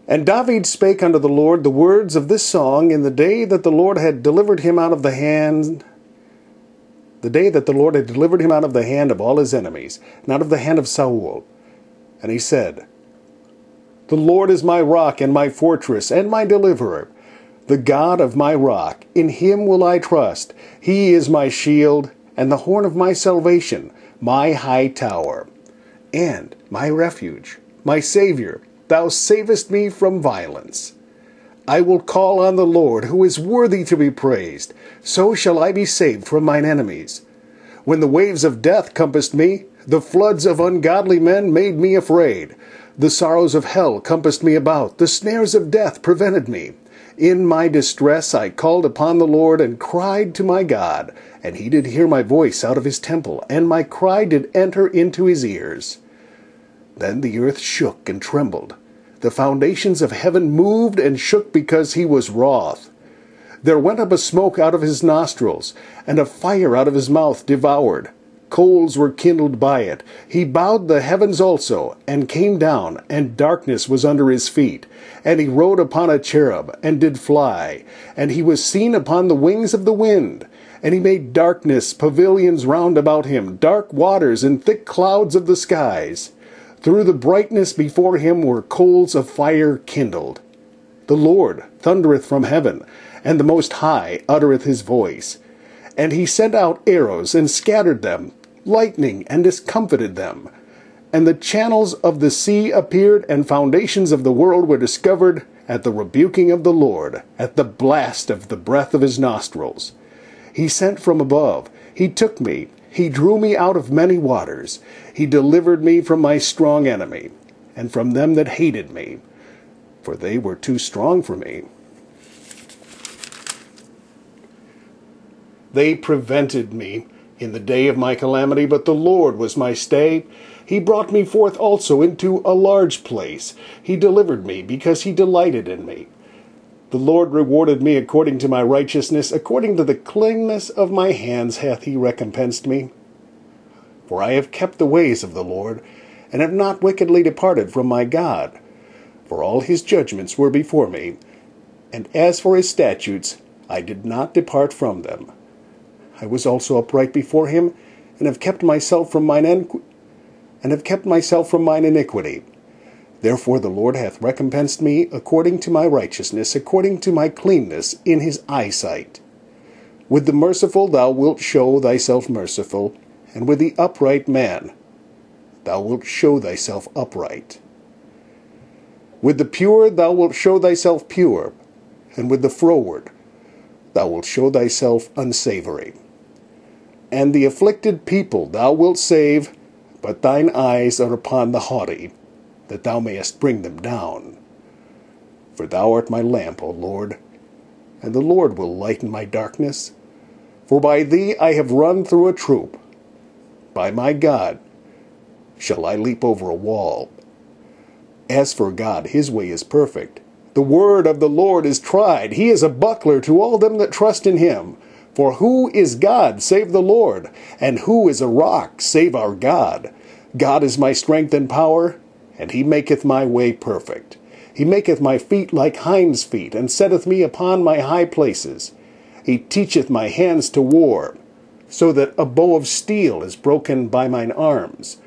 And David spake unto the Lord the words of this song in the day that the Lord had delivered him out of the hand, of all his enemies, and out of the hand of Saul. And he said, The Lord is my rock and my fortress and my deliverer, the God of my rock. In him will I trust. He is my shield and the horn of my salvation, my high tower, and my refuge, my Savior. Thou savest me from violence. I will call on the Lord, who is worthy to be praised. So shall I be saved from mine enemies. When the waves of death compassed me, the floods of ungodly men made me afraid. The sorrows of hell compassed me about. The snares of death prevented me. In my distress I called upon the Lord, and cried to my God. And he did hear my voice out of his temple, and my cry did enter into his ears. Then the earth shook and trembled. The foundations of heaven moved and shook because he was wroth. There went up a smoke out of his nostrils, and a fire out of his mouth devoured. Coals were kindled by it. He bowed the heavens also, and came down, and darkness was under his feet. And he rode upon a cherub, and did fly. And he was seen upon the wings of the wind. And he made darkness pavilions round about him, dark waters and thick clouds of the skies. Through the brightness before him were coals of fire kindled. The Lord thundereth from heaven, and the Most High uttereth his voice. And he sent out arrows, and scattered them, lightning, and discomfited them. And the channels of the sea appeared, and foundations of the world were discovered at the rebuking of the Lord, at the blast of the breath of his nostrils. He sent from above, he took me, he drew me out of many waters. He delivered me from my strong enemy, and from them that hated me, for they were too strong for me. They prevented me in the day of my calamity, but the Lord was my stay. He brought me forth also into a large place. He delivered me, because he delighted in me. The Lord rewarded me according to my righteousness, according to the cleanness of my hands hath he recompensed me. For I have kept the ways of the Lord, and have not wickedly departed from my God. For all his judgments were before me, and as for his statutes, I did not depart from them. I was also upright before him, and have kept myself from mine iniquity. Therefore the Lord hath recompensed me according to my righteousness, according to my cleanness in his eyesight. With the merciful thou wilt show thyself merciful, and with the upright man thou wilt show thyself upright. With the pure thou wilt show thyself pure, and with the froward thou wilt show thyself unsavory. And the afflicted people thou wilt save, but thine eyes are upon the haughty, that thou mayest bring them down. For thou art my lamp, O Lord, and the Lord will lighten my darkness. For by thee I have run through a troop. By my God shall I leap over a wall. As for God, his way is perfect. The word of the Lord is tried. He is a buckler to all them that trust in him. For who is God save the Lord? And who is a rock save our God? God is my strength and power, and he maketh my way perfect. He maketh my feet like hinds' feet, and setteth me upon my high places. He teacheth my hands to war, so that a bow of steel is broken by mine arms.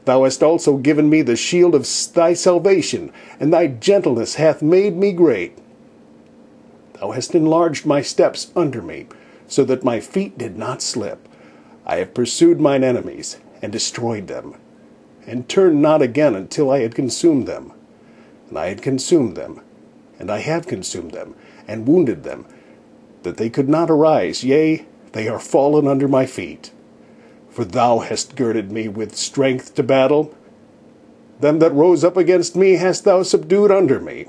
Thou hast also given me the shield of thy salvation, and thy gentleness hath made me great. Thou hast enlarged my steps under me, so that my feet did not slip. I have pursued mine enemies, and destroyed them, and turned not again until I had consumed them. And I had consumed them, and I have consumed them, and wounded them, that they could not arise, yea, they are fallen under my feet. For thou hast girded me with strength to battle. Them that rose up against me hast thou subdued under me.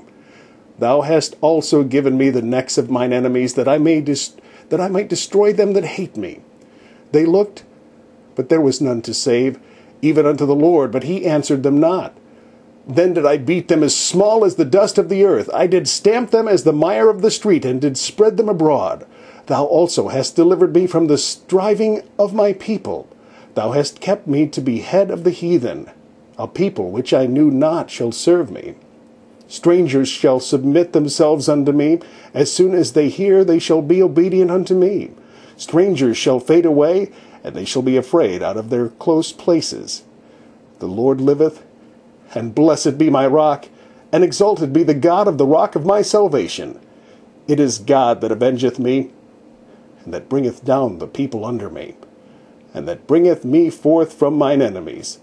Thou hast also given me the necks of mine enemies, that I might destroy them that hate me. They looked, but there was none to save, even unto the Lord, but he answered them not. Then did I beat them as small as the dust of the earth. I did stamp them as the mire of the street, and did spread them abroad. Thou also hast delivered me from the striving of my people. Thou hast kept me to be head of the heathen. A people which I knew not shall serve me. Strangers shall submit themselves unto me. As soon as they hear, they shall be obedient unto me. Strangers shall fade away, and they shall be afraid out of their close places. The Lord liveth, and blessed be my rock, and exalted be the God of the rock of my salvation. It is God that avengeth me, and that bringeth down the people under me, and that bringeth me forth from mine enemies.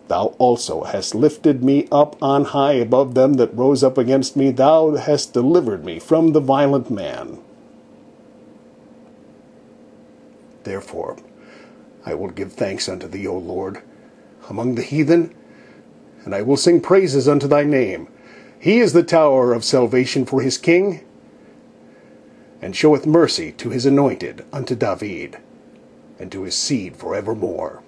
Thou also hast lifted me up on high above them that rose up against me. Thou hast delivered me from the violent man. Therefore I will give thanks unto thee, O Lord, among the heathen, and I will sing praises unto thy name. He is the tower of salvation for his king, and showeth mercy to his anointed, unto David, and to his seed forevermore.